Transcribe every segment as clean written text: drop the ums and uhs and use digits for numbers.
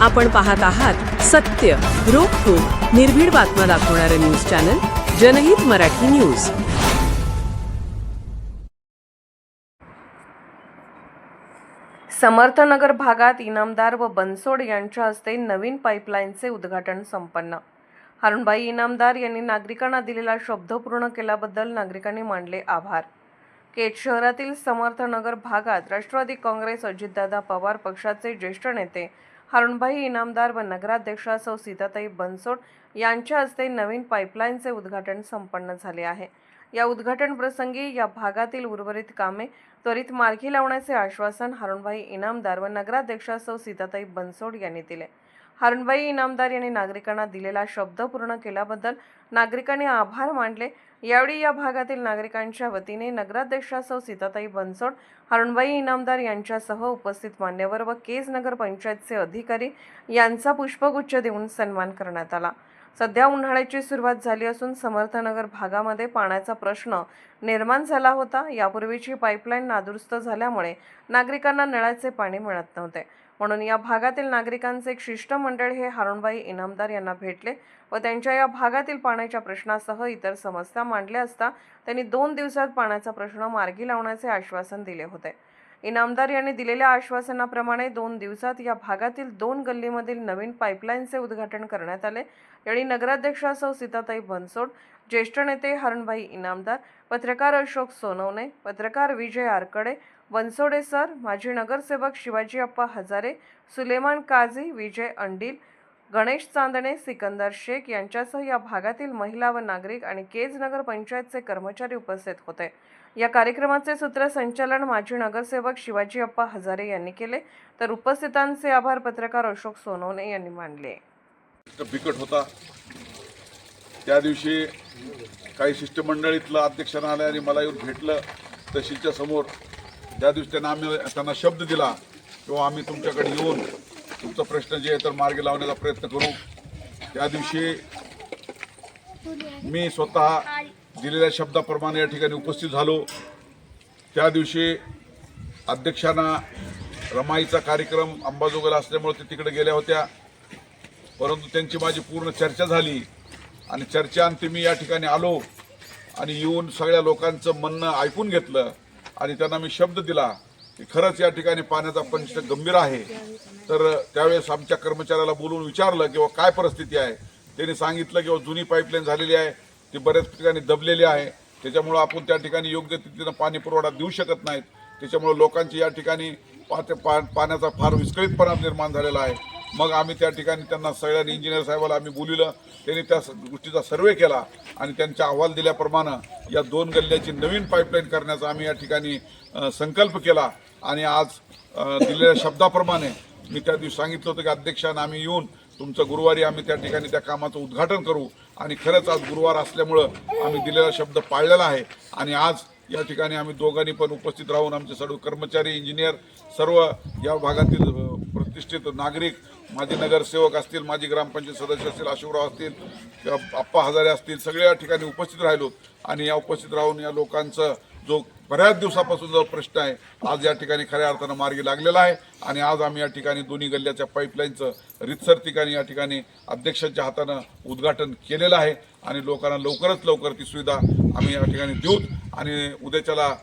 आपण पाहत आहात सत्य, रोखठोक, निर्भीड बातम्या दाखवणारे न्यूज चॅनल जनहित मराठी न्यूज। समर्थनगर भागात इनामदार व बनसोड यांच्या हस्ते नवीन पाईपलाईनचे उद्घाटन संपन्न। हरणबाई इनामदार यांनी नागरिकांना दिलेला शब्द पूर्ण केल्याबद्दल नागरिकांनी मानले आभार। केज शहरातील समर्थनगर भागात राष्ट्रवादी काँग्रेस अजितदादा पवार पक्षाचे ज्येष्ठ नेते हरणबाई इनामदार व नगराध्यक्षा सौ सीताताई बनसोड यांच्या हस्ते नवीन पाईपलाईनचे उद्घाटन संपन्न झाले आहे। या उद्घाटन प्रसंगी या भागातील उर्वरित कामे त्वरित मार्गी लावण्याचे आश्वासन हरणबाई इनामदार व नगराध्यक्षा सौ सीताताई बनसोड यांनी दिले। हरणबाई इनामदार यांनी नागरिकांना दिलेला शब्द पूर्ण केल्याबद्दल नागरिकांनी आभार मानले। यावेळी या भागातील नागरिकांच्या वतीने नगराध्यक्षा सौ सीताताई बनसोड, हरणबाई इनामदार यांच्यासह उपस्थित मान्यवर व केज नगर पंचायतचे अधिकारी यांचा पुष्पगुच्छ देऊन सन्मान करण्यात आला। सध्या उन्हाळ्याची सुरुवात झाली असून समर्थनगर भागामध्ये पाण्याचा प्रश्न निर्माण झाला होता। यापूर्वीची पाईपलाईन नादुरुस्त झाल्यामुळे नागरिकांना नळाचे पाणी मिळत नव्हते, म्हणून या भागातील नागरिकांचे एक शिष्टमंडळ हे हरणबाई इनामदार यांना भेटले व त्यांच्या या भागातील पाण्याच्या प्रश्नासह इतर समस्या मांडल्या असता त्यांनी 2 दिवसात पाण्याचा प्रश्न मार्गी लावण्याचे आश्वासन दिले होते। इनामदार यांनी दिलेल्या आश्वासनाप्रमाणे 2 दिवसात या भागातील 2 गल्लीमधील नवीन पाईपलाईनचे उद्घाटन करण्यात आले। यावेळी नगराध्यक्षा सौ सीताताई बनसोड, ज्येष्ठ नेते हरणबाई इनामदार, पत्रकार अशोक सोनवणे, पत्रकार विजय आरकडे, बनसोडे सर, माजी नगरसेवक शिवाजी अप्पा हजारे, सुलेमान काझी, विजय अंडील, गणेश चांदणे, सिकंदर शेख यांच्यासह या भागातील महिला व नागरिक आणि केज नगर पंचायतचे कर्मचारी उपस्थित होते। या कार्यक्रमाचे सूत्रसंचालन माजी नगरसेवक शिवाजी अप्पा हजारे यांनी केले, तर उपस्थितांचे आभार पत्रकार अशोक सोनवणे यांनी मानले। बिकट होता त्या दिवशी काही शिष्टमंडळीतलं अध्यक्षांना आले आणि मला येऊन भेटलं तहसीलच्या समोर। त्या दिवशी त्यांना शब्द दिला किंवा आम्ही तुमच्याकडे येऊन तुमचा प्रश्न जे आहे तर मार्गी लावण्याचा प्रयत्न करू। त्या दिवशी मी स्वतः दिलेल्या शब्दाप्रमाणे या ठिकाणी उपस्थित झालो। त्या दिवशी अध्यक्षांना रमाईचा कार्यक्रम अंबाजोगाईला असल्यामुळे ते तिकडे गेल्या होत्या, परंतु त्यांची माझी पूर्ण चर्चा झाली आणि चर्चेअंती मी या ठिकाणी आलो आणि येऊन सगळ्या लोकांचं म्हणणं ऐकून घेतलं आणि त्यांना मी शब्द दिला की खरंच या ठिकाणी पाण्याचा प्रश्न गंभीर आहे। तर त्यावेळेस आमच्या कर्मचाऱ्याला बोलून विचारलं की काय परिस्थिती आहे। त्यांनी सांगितलं की जुनी पाईपलाईन झालेली आहे, ती बऱ्याच ठिकाणी दबलेली आहे, त्याच्यामुळे आपण त्या ठिकाणी योग्य तिथं पाणी पुरवठा देऊ शकत नाहीत। त्याच्यामुळे लोकांची या ठिकाणी पाण्याचा फार विस्कळीतपणा निर्माण झालेला आहे। मग आम्ही त्या ठिकाणी त्यांना सगळ्यांनी इंजिनियर साहेबाला आम्ही बोलवलं, त्यांनी त्या गोष्टीचा सर्वे केला आणि त्यांचा अहवाल दिल्याप्रमाणे या 2 गल्ल्याची नवीन पाईपलाईन करण्याचा आम्ही या ठिकाणी संकल्प केला आणि आज दिलेल्या शब्दाप्रमाणे मी त्या दिवशी सांगितलं होतं की अध्यक्षांना आम्ही येऊन तुमचं गुरुवारी आम्ही त्या ठिकाणी त्या कामाचं उद्घाटन करू आणि खरंच आज गुरुवार असल्यामुळं आम्ही दिलेला शब्द पाळलेला आहे आणि आज या ठिकाणी आम्ही दोघांनी पण उपस्थित राहून आमचे सर्व कर्मचारी, इंजिनियर, सर्व या भागातील प्रतिष्ठित नागरिक, माजी नगरसेवक असतील, माजी ग्रामपंचायत सदस्य असतील, अशोकराव असतील किंवा अप्पा हजारे असतील, सगळे या ठिकाणी उपस्थित राहिलो आणि या उपस्थित राहून या लोकांचं जो बऱ्याच दिवसापासून जो प्रश्न आहे आज या ठिकाणी खऱ्या अर्थानं मार्गी लागलेला आहे आणि आज आम्ही या ठिकाणी दोन्ही गल्ल्याच्या पाईपलाईनचं रितसर ठिकाणी या ठिकाणी अध्यक्षांच्या हातानं उद्घाटन केलेलं आहे आणि लोकांना लवकरात लवकर ती सुविधा आम्ही या ठिकाणी देऊ आणि उद्याच्याला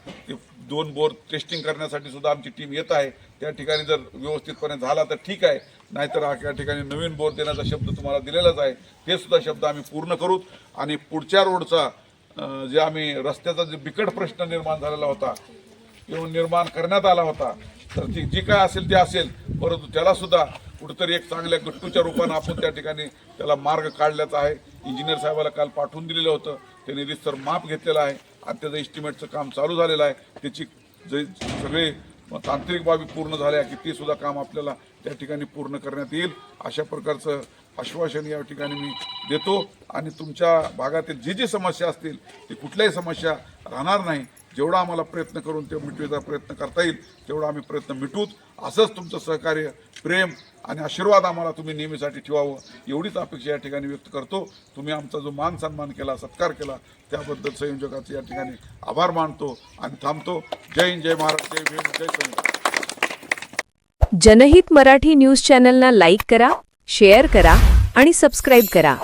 2 बोर टेस्टिंग करण्यासाठी सुद्धा आमची टीम येत आहे। त्या ठिकाणी जर व्यवस्थितपणे झाला तर ठीक आहे, नाहीतर या ठिकाणी नवीन बोर देण्याचा शब्द तुम्हाला दिलेलाच आहे, ते सुद्धा शब्द आम्ही पूर्ण करू आणि पुढच्या रोडचा जे आम्ही रस्त्याचा जे बिकट प्रश्न निर्माण झालेला होता किंवा निर्माण करण्यात आला होता तर ती जी काय असेल ते असेल, परंतु त्याला सुद्धा कुठेतरी एक चांगल्या गट्टूच्या रूपानं आपण त्या ठिकाणी त्याला मार्ग काढल्याचा आहे। इंजिनियर साहेबाला काल पाठवून दिलेलं होतं, त्यांनी रितसर माप घेतलेला आहे आणि त्याचं एस्टिमेटचं काम चालू झालेलं आहे। त्याची जे सगळे तांत्रिक बाबी पूर्ण झाल्या की ते सुद्धा काम आपल्याला त्या ठिकाणी पूर्ण करण्यात येईल, अशा प्रकारचं आश्वासन या ठिकाणी मी देतो आणि तुमच्या भागातील जी समस्या असतील ती कुठल्याही समस्या राहणार नाही। जेवढा आम्हाला प्रयत्न करून ते मिटवायचा प्रयत्न करता येईल तेवढा आम्ही प्रयत्न मिटवूत। असंच तुमचं सहकार्य, प्रेम आणि आशीर्वाद आम्हाला तुम्ही नेहमीसाठी ठेवावं एवढीच अपेक्षा या ठिकाणी व्यक्त करतो। तुम्ही आमचा जो मान सन्मान केला, सत्कार केला त्याबद्दल संयोजकाचे या ठिकाणी आभार मानतो आणि थांबतो। जय हिंद, जय महाराष्ट्र, जय भीम, जय संविधान। जनहित मराठी न्यूज चॅनलला लाईक करा, शेअर करा आणि सबस्क्राईब करा.